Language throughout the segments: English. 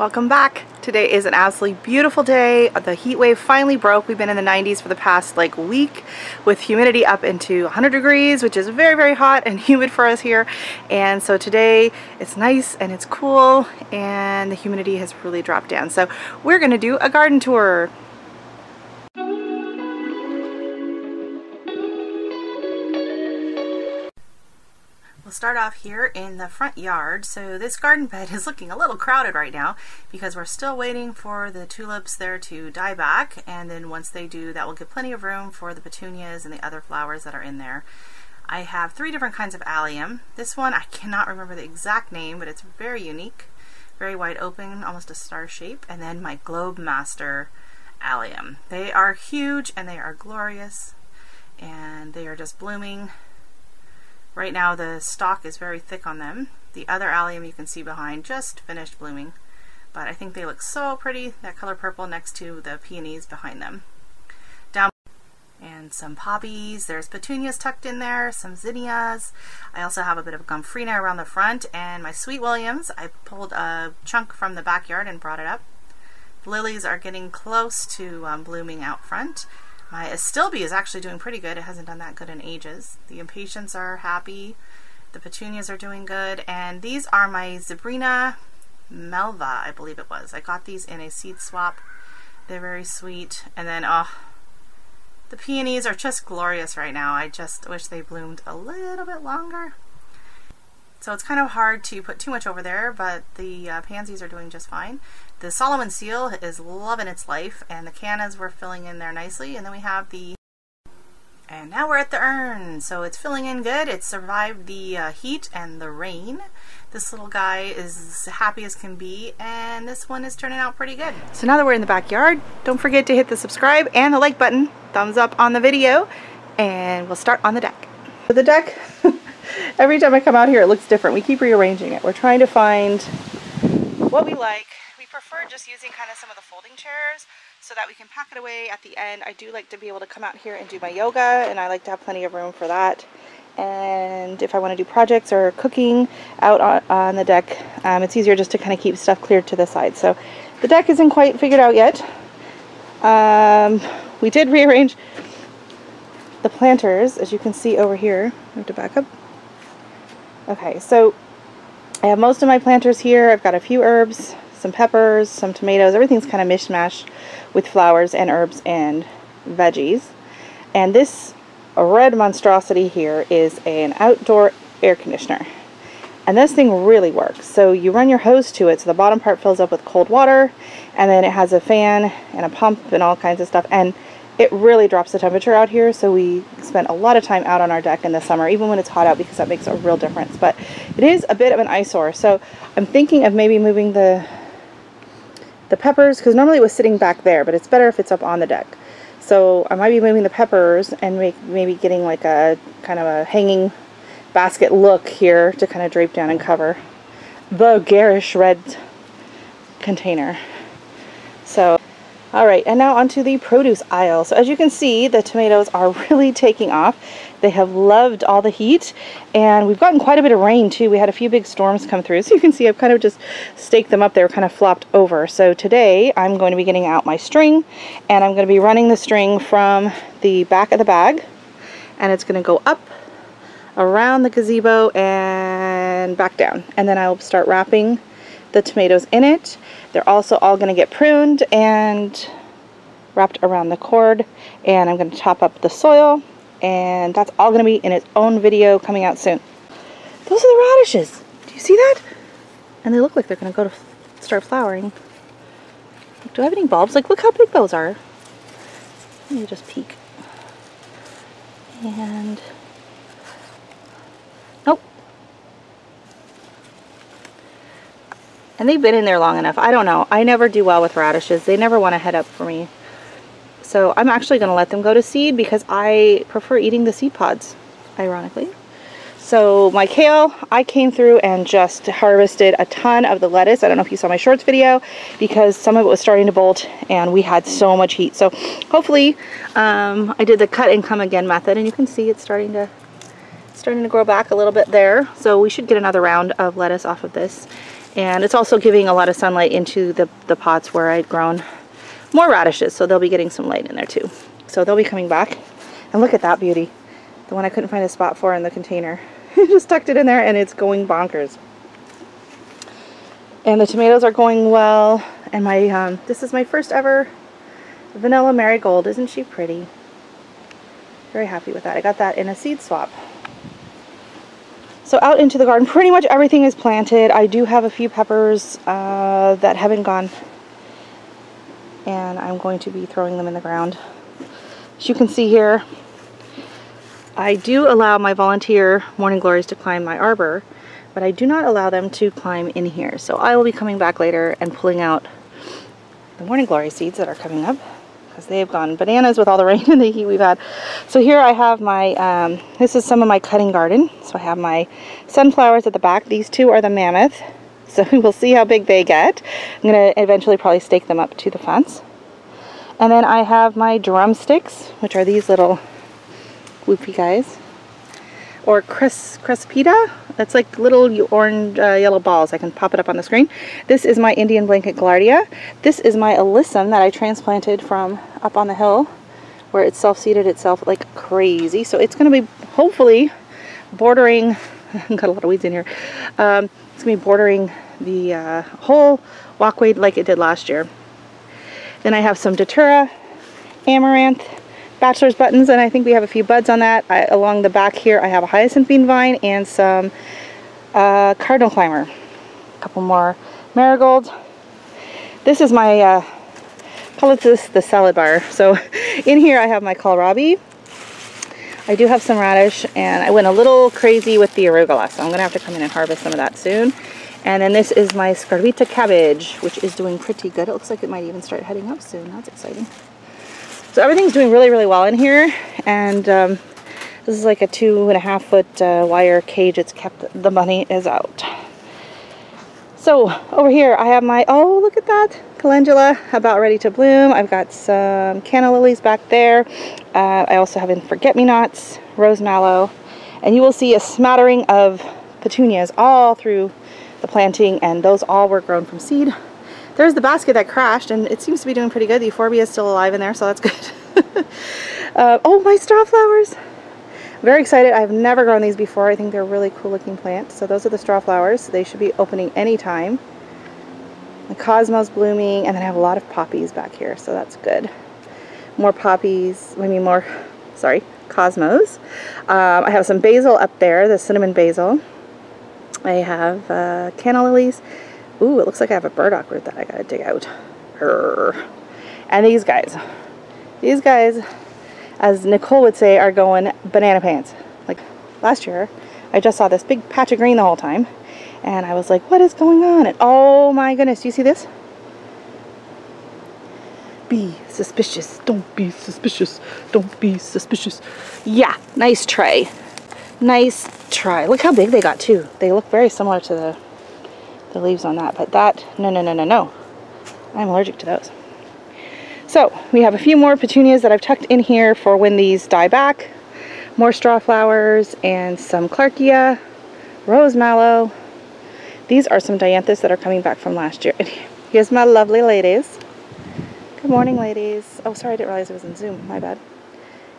Welcome back. Today is an absolutely beautiful day. The heat wave finally broke. We've been in the 90s for the past week with humidity up into 100 degrees, which is very, very hot and humid for us here. And so today it's nice and it's cool and the humidity has really dropped down. So we're going to do a garden tour. We'll start off here in the front yard. So this garden bed is looking a little crowded right now because we're still waiting for the tulips there to die back, and then once they do, that will give plenty of room for the petunias and the other flowers that are in there. I have 3 different kinds of allium. This one, I cannot remember the exact name, but it's very unique, very wide open, almost a star shape. And then my Globe Master allium. They are huge and they are glorious and they are just blooming. Right now the stalk is very thick on them. The other allium you can see behind just finished blooming, but I think they look so pretty, that color purple next to the peonies behind them. Down and some poppies, there's petunias tucked in there, some zinnias. I also have a bit of gomphrena around the front, and my sweet williams, I pulled a chunk from the backyard and brought it up. The lilies are getting close to blooming out front. My astilbe is actually doing pretty good. It hasn't done that good in ages. The impatiens are happy. The petunias are doing good. And these are my Zebrina Melva, I believe it was. I got these in a seed swap. They're very sweet. And then, the peonies are just glorious right now. I just wish they bloomed a little bit longer. So it's kind of hard to put too much over there, but the pansies are doing just fine. The Solomon seal is loving its life, and the cannas were filling in there nicely. And then we have and now we're at the urn. So it's filling in good. It survived the heat and the rain. This little guy is as happy as can be, and this one is turning out pretty good. So now that we're in the backyard, don't forget to hit the subscribe and the like button, thumbs up on the video, and we'll start on the deck. For the deck, every time I come out here it looks different. We keep rearranging it. We're trying to find what we like. We prefer just using kind of some of the folding chairs so that we can pack it away at the end. I do like to be able to come out here and do my yoga, and I like to have plenty of room for that. And if I want to do projects or cooking out on the deck, it's easier just to kind of keep stuff cleared to the side. So the deck isn't quite figured out yet. We did rearrange the planters, as you can see over here. I have to back up. Okay, so I have most of my planters here. I've got a few herbs, some peppers, some tomatoes. Everything's kind of mishmash with flowers and herbs and veggies. And this red monstrosity here is an outdoor air conditioner. And this thing really works. So you run your hose to it, so the bottom part fills up with cold water, and then it has a fan and a pump and all kinds of stuff. And it really drops the temperature out here, so we spend a lot of time out on our deck in the summer, even when it's hot out, because that makes a real difference. But it is a bit of an eyesore, so I'm thinking of maybe moving the peppers, because normally it was sitting back there, but it's better if it's up on the deck. So I might be moving the peppers and maybe getting like a kind of a hanging basket look here to kind of drape down and cover the garish red container. So alright, and now onto the produce aisle. So as you can see, the tomatoes are really taking off. They have loved all the heat, and we've gotten quite a bit of rain too. We had a few big storms come through. So you can see I've kind of just staked them up. They were kind of flopped over. So today I'm going to be getting out my string, and I'm going to be running the string from the back of the bag, and it's going to go up around the gazebo and back down. And then I'll start wrapping the tomatoes in it. They're also all going to get pruned and wrapped around the cord, and I'm going to top up the soil, and that's all going to be in its own video coming out soon. Those are the radishes. Do you see that? And they look like they're going to go to start flowering. Do I have any bulbs? Like, look how big those are. Let me just peek. And nope. And they've been in there long enough. I don't know. I never do well with radishes. They never want to head up for me. So I'm actually going to let them go to seed because I prefer eating the seed pods, ironically. So my kale, I came through and just harvested a ton of the lettuce. I don't know if you saw my shorts video, because some of it was starting to bolt and we had so much heat. So hopefully I did the cut and come again method, and you can see it's starting to grow back a little bit there. So we should get another round of lettuce off of this. And it's also giving a lot of sunlight into the pots where I'd grown more radishes, so they'll be getting some light in there too. So they'll be coming back. And look at that beauty. The one I couldn't find a spot for in the container. Just tucked it in there and it's going bonkers. And the tomatoes are going well. And my this is my first ever vanilla marigold. Isn't she pretty? Very happy with that. I got that in a seed swap. So out into the garden, pretty much everything is planted. I do have a few peppers that haven't gone, and I'm going to be throwing them in the ground. As you can see here, I do allow my volunteer morning glories to climb my arbor, but I do not allow them to climb in here. So I will be coming back later and pulling out the morning glory seeds that are coming up, because they have gone bananas with all the rain and the heat we've had. So here I have my, this is some of my cutting garden. So I have my sunflowers at the back. These two are the mammoth. So we will see how big they get. I'm going to eventually probably stake them up to the fence. And then I have my drumsticks, which are these little whoopie guys. Or crespita. That's like little orange yellow balls. I can pop it up on the screen. This is my Indian blanket gaillardia. This is my alyssum that I transplanted from up on the hill, where it self-seeded itself like crazy. So it's going to be hopefully bordering, got a lot of weeds in here. It's going to be bordering the whole walkway like it did last year. Then I have some datura, amaranth, bachelor's buttons, and I think we have a few buds on that. Along the back here I have a hyacinth bean vine and some cardinal climber. A couple more marigolds. This is my, call it this, the salad bar. So in here I have my kohlrabi. I do have some radish, and I went a little crazy with the arugula, so I'm going to have to come in and harvest some of that soon. And then this is my scarvita cabbage, which is doing pretty good. It looks like it might even start heading up soon. That's exciting. So everything's doing really, really well in here. And this is like a 2.5 foot wire cage. It's kept, the money is out. So over here I have my, oh look at that, calendula about ready to bloom. I've got some canna lilies back there. I also have in forget-me-nots, rose mallow. And you will see a smattering of petunias all through the planting, and those all were grown from seed. There's the basket that crashed, and it seems to be doing pretty good. The euphorbia is still alive in there, so that's good. Oh, my straw flowers. Very excited. I've never grown these before. I think they're really cool looking plants. So those are the straw flowers. They should be opening anytime. The cosmos blooming, and then I have a lot of poppies back here, so that's good. More poppies, cosmos. I have some basil up there, the cinnamon basil. I have canna lilies. Ooh, it looks like I have a burdock root that I gotta dig out. And these guys, as Nicole would say, are going banana pants. Like last year, I just saw this big patch of green the whole time, and I was like, what is going on? And oh my goodness, do you see this? Be suspicious. Don't be suspicious. Don't be suspicious. Yeah, nice tray. Nice try. Look how big they got too. They look very similar to the leaves on that, but that, no. I'm allergic to those. So we have a few more petunias that I've tucked in here for when these die back. More straw flowers and some clarkia, rose mallow. These are some dianthus that are coming back from last year. Here's my lovely ladies. Good morning, ladies. Oh, sorry, I didn't realize it was in Zoom. My bad.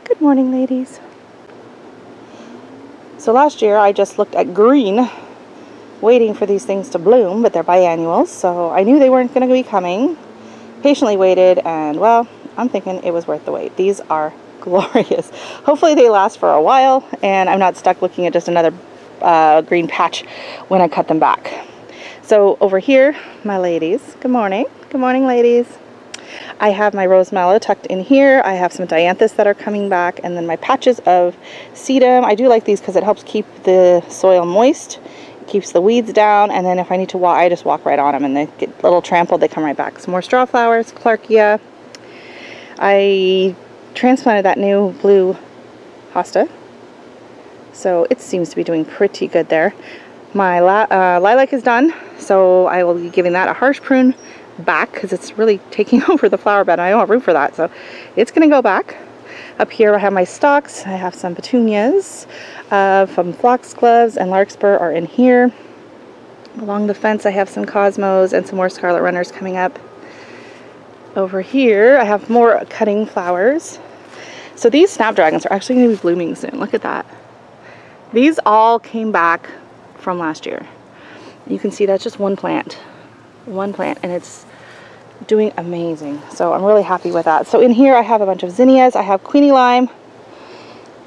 Good morning, ladies. So last year I just looked at green, waiting for these things to bloom, but they're biannuals, so I knew they weren't going to be coming. Patiently waited, and well, I'm thinking it was worth the wait. These are glorious. Hopefully they last for a while, and I'm not stuck looking at just another green patch when I cut them back. So over here, my ladies, good morning. Good morning, ladies. I have my rose mallow tucked in here. I have some dianthus that are coming back, and then my patches of sedum. I do like these because it helps keep the soil moist, it keeps the weeds down, and then if I need to walk, I just walk right on them and they get a little trampled, they come right back. Some more straw flowers, clarkia. I transplanted that new blue hosta, so it seems to be doing pretty good there. My lilac is done, so I will be giving that a harsh prune back because it's really taking over the flower bed. I don't have room for that, so it's going to go back. Up here I have my stalks. I have some petunias from foxgloves and larkspur are in here. Along the fence I have some cosmos and some more scarlet runners coming up. Over here I have more cutting flowers. So these snapdragons are actually going to be blooming soon. Look at that. These all came back from last year. You can see that's just one plant, and it's doing amazing. So I'm really happy with that. So in here I have a bunch of zinnias. I have Queenie Lime,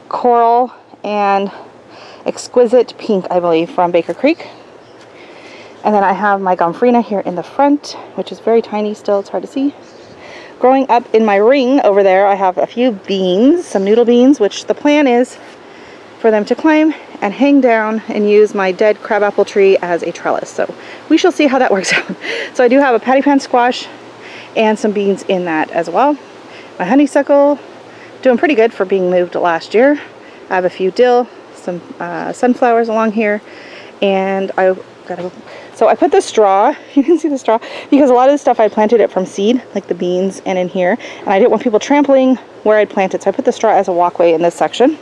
Coral, and Exquisite Pink, I believe, from Baker Creek. And then I have my Gomphrena here in the front, which is very tiny still, it's hard to see. Growing up in my ring over there, I have a few beans, some noodle beans, which the plan is for them to climb and hang down and use my dead crabapple tree as a trellis. So we shall see how that works out. So I do have a patty pan squash and some beans in that as well. My honeysuckle, doing pretty good for being moved last year. I have a few dill, some sunflowers along here, and so I put the straw, you can see the straw, because a lot of the stuff I planted it from seed, like the beans and in here, and I didn't want people trampling where I'd planted, so I put the straw as a walkway in this section.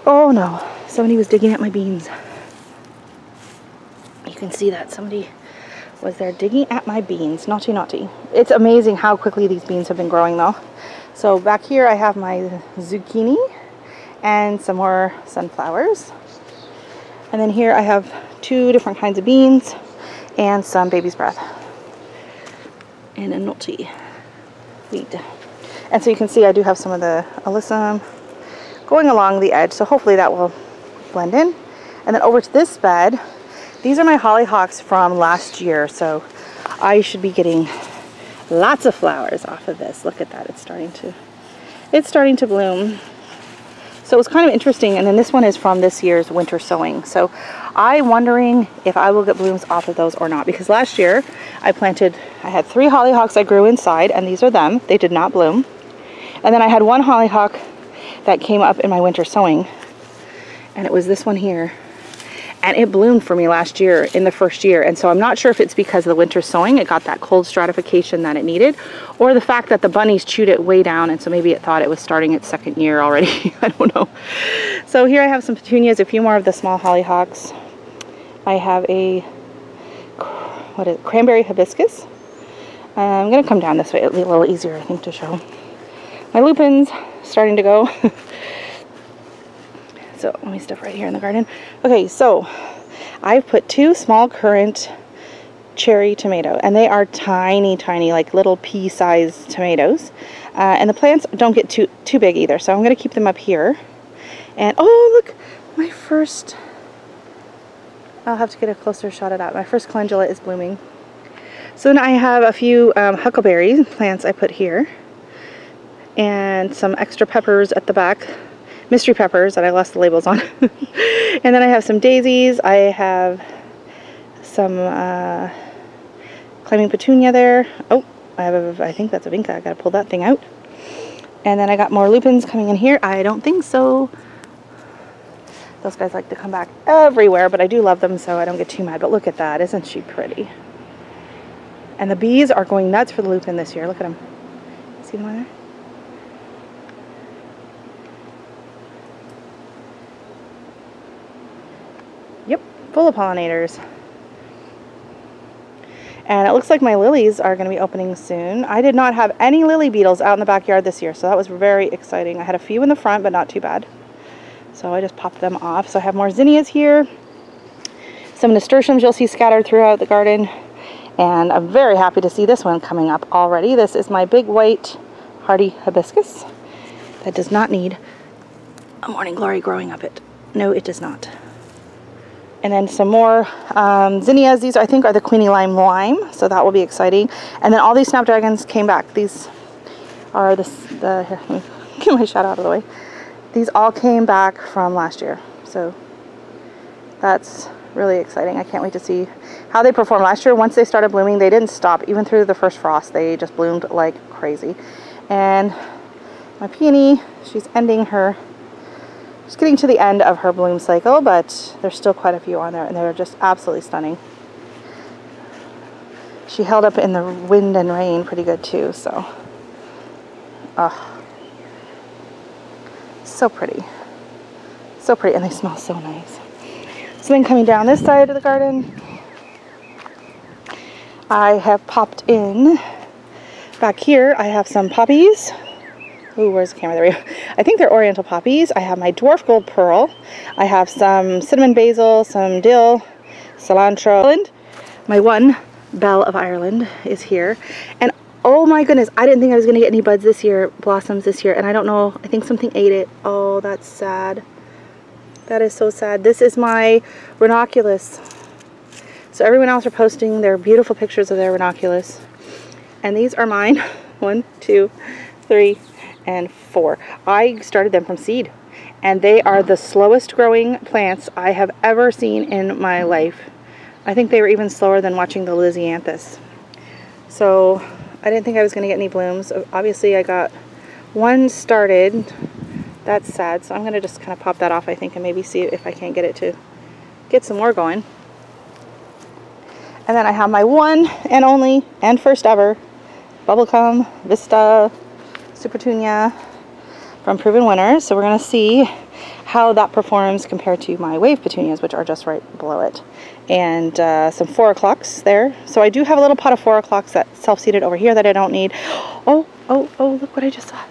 Oh no, somebody was digging at my beans. You can see that somebody was there digging at my beans. Naughty, naughty. It's amazing how quickly these beans have been growing though. So back here I have my zucchini and some more sunflowers. And then here I have 2 different kinds of beans and some baby's breath and a naughty weed. And so you can see I do have some of the alyssum going along the edge, so hopefully that will blend in. And then over to this bed, these are my hollyhocks from last year, so I should be getting lots of flowers off of this. Look at that, it's starting to bloom. So it's kind of interesting, and then this one is from this year's Winter Sowing. So I'm wondering if I will get blooms off of those or not, because last year I had 3 hollyhocks I grew inside, and these are them. They did not bloom. And then I had 1 hollyhock that came up in my Winter Sowing, and it was this one here, and it bloomed for me last year in the first year. And so I'm not sure if it's because of the Winter Sowing, it got that cold stratification that it needed, or the fact that the bunnies chewed it way down, and so maybe it thought it was starting its 2nd year already. I don't know. So here I have some petunias, a few more of the small hollyhocks. I have a cranberry hibiscus. I'm gonna come down this way, it'll be a little easier I think to show. My lupins starting to go. So let me stuff right here in the garden. Okay, so I've put 2 small currant cherry tomato, and they are tiny, like little pea-sized tomatoes. And the plants don't get too big either, so I'm going to keep them up here. And oh, look, my first, I'll have to get a closer shot of that. My first calendula is blooming. So then I have a few huckleberry plants I put here, and some extra peppers at the back. Mystery peppers that I lost the labels on. And then I have some daisies. I have some climbing petunia there. Oh, I think that's a vinca. I gotta pull that thing out. And then I got more lupins coming in here. I don't think so. Those guys like to come back everywhere, but I do love them, so I don't get too mad. But look at that, isn't she pretty? And the bees are going nuts for the lupin this year. Look at them. See them on there? Yep, full of pollinators. And it looks like my lilies are going to be opening soon. I did not have any lily beetles out in the backyard this year, so that was very exciting. I had a few in the front, but not too bad. So I just popped them off. So I have more zinnias here. Some nasturtiums you'll see scattered throughout the garden. And I'm very happy to see this one coming up already. This is my big white hardy hibiscus. That does not need a morning glory growing up it. No, it does not. And then some more zinnias. These I think are the Queenie Lime, so that will be exciting. And then all these snapdragons came back. These are here, let me get my shot out of the way. These all came back from last year, so that's really exciting. I can't wait to see how they perform. Last year, once they started blooming, they didn't stop even through the first frost. They just bloomed like crazy. And my peony, she's ending her. She's getting to the end of her bloom cycle, but there's still quite a few on there, and they're just absolutely stunning. She held up in the wind and rain pretty good too, so. So pretty. So pretty, and they smell so nice. So then coming down this side of the garden, I have popped in. Back here, I have some poppies. Ooh, where's the camera? There we go. I think they're oriental poppies. I have my dwarf gold pearl. I have some cinnamon basil, some dill, cilantro. My one belle of Ireland is here. And oh my goodness, I didn't think I was going to get any buds this year, blossoms this year. And I don't know, I think something ate it. Oh, that's sad. That is so sad. This is my ranunculus. So everyone else are posting their beautiful pictures of their ranunculus. And these are mine. 1, 2, 3, and 4. I started them from seed. And they are the slowest growing plants I have ever seen in my life. I think they were even slower than watching the Lisianthus. So I didn't think I was going to get any blooms. Obviously I got one started. That's sad. So I'm going to just kind of pop that off, I think, and maybe see if I can't get it to get some more going. And then I have my one and only and first ever Bubblegum Vista Supertunia from Proven Winners. So we're going to see how that performs compared to my wave petunias, which are just right below it. And some 4 o'clocks there. So I do have a little pot of 4 o'clocks that's self-seeded over here that I don't need. Oh, look what I just saw.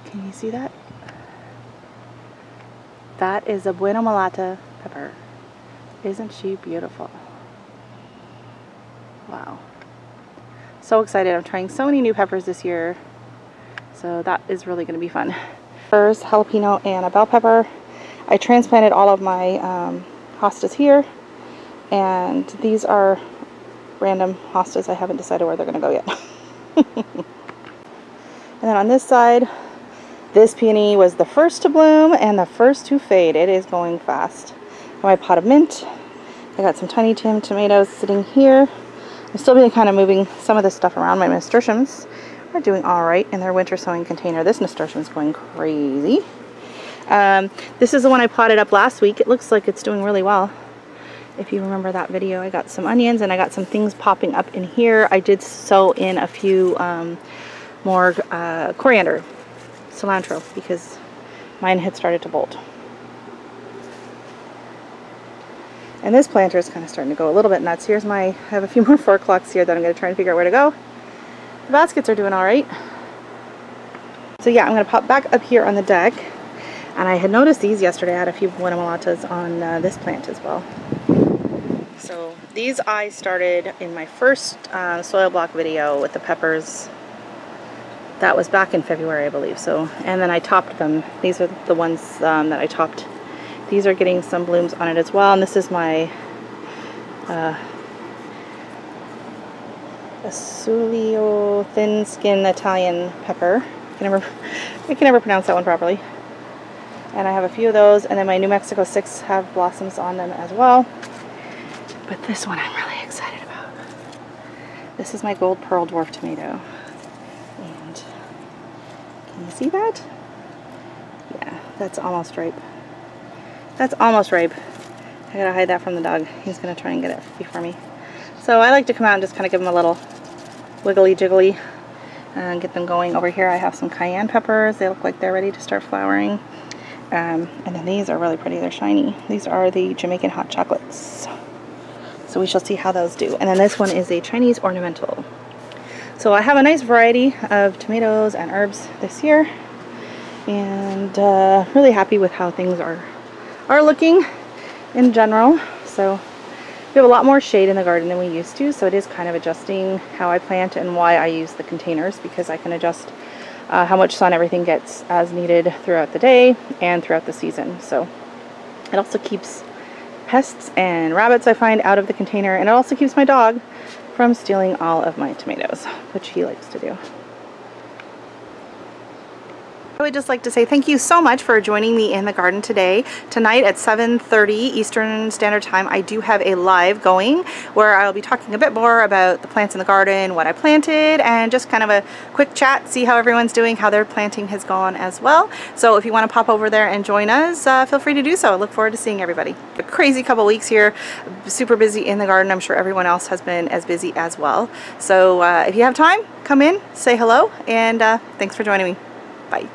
Can you see that? That is a Buena Mulata pepper. Isn't she beautiful? Wow. So excited. I'm trying so many new peppers this year. So that is really going to be fun. Peppers, jalapeno, and a bell pepper. I transplanted all of my hostas here. And these are random hostas. I haven't decided where they're going to go yet. And then on this side, this peony was the first to bloom and the first to fade. It is going fast. My pot of mint. I got some tiny Tim tomatoes sitting here. I'm still being kind of moving some of this stuff around. My nasturtiums are doing all right in their winter sowing container. This nasturtium is going crazy. This is the one I potted up last week. It looks like it's doing really well. If you remember that video, I got some onions and I got some things popping up in here. I did sow in a few more coriander, cilantro, because mine had started to bolt. And this planter is kind of starting to go a little bit nuts. Here's I have a few more 4 o'clocks here that I'm going to try and figure out where to go. The baskets are doing all right. So yeah, I'm going to pop back up here on the deck. And I had noticed these yesterday. I had a few Buena Mulatas on this plant as well. So these I started in my first soil block video with the peppers. That was back in February, I believe. So, and then I topped them. These are the ones that I topped. These are getting some blooms on it as well. And this is my Asulio thin skin Italian pepper. I can never pronounce that one properly. And I have a few of those. And then my New Mexico 6 have blossoms on them as well. But this one I'm really excited about. This is my gold pearl dwarf tomato. And can you see that? Yeah, that's almost ripe. That's almost ripe. I gotta hide that from the dog. He's gonna try and get it before me. So I like to come out and just kind of give them a little wiggly jiggly and get them going. Over here I have some cayenne peppers. They look like they're ready to start flowering. And then these are really pretty. They're shiny. These are the Jamaican hot chocolates. So we shall see how those do. And then this one is a Chinese ornamental. So I have a nice variety of tomatoes and herbs this year. And really happy with how things are looking in general. So we have a lot more shade in the garden than we used to, so it is kind of adjusting how I plant and why I use the containers, because I can adjust how much sun everything gets as needed throughout the day and throughout the season. So it also keeps pests and rabbits, I find, out of the container, and it also keeps my dog from stealing all of my tomatoes, which he likes to do. I would just like to say thank you so much for joining me in the garden today. Tonight at 7:30 Eastern Standard Time, I do have a live going where I'll be talking a bit more about the plants in the garden, what I planted, and just kind of a quick chat, see how everyone's doing, how their planting has gone as well. So if you want to pop over there and join us, feel free to do so. I look forward to seeing everybody. A crazy couple weeks here, super busy in the garden. I'm sure everyone else has been as busy as well. So if you have time, come in, say hello, and thanks for joining me. Bye.